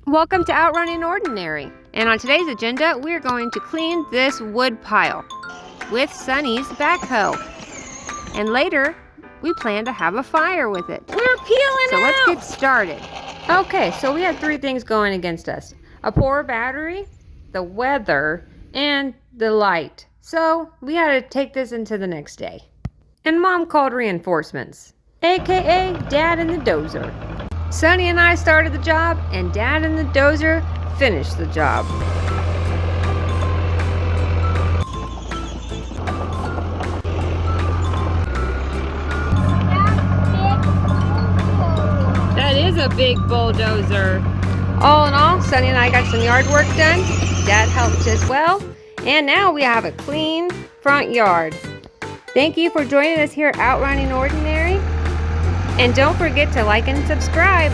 Welcome to Outrunning Ordinary. And on today's agenda, we're going to clean this wood pile with Sunny's backhoe. And later, we plan to have a fire with it. We're peeling So out. let's get started. Okay, so we had three things going against us. A poor battery, the weather, and the light. So we had to take this into the next day. And Mom called reinforcements, aka Dad and the dozer. Sunny and I started the job, and Dad and the dozer finished the job. That is a big bulldozer. All in all, Sunny and I got some yard work done. Dad helped as well. And now we have a clean front yard. Thank you for joining us here at Outrunning Ordinary. And don't forget to like and subscribe.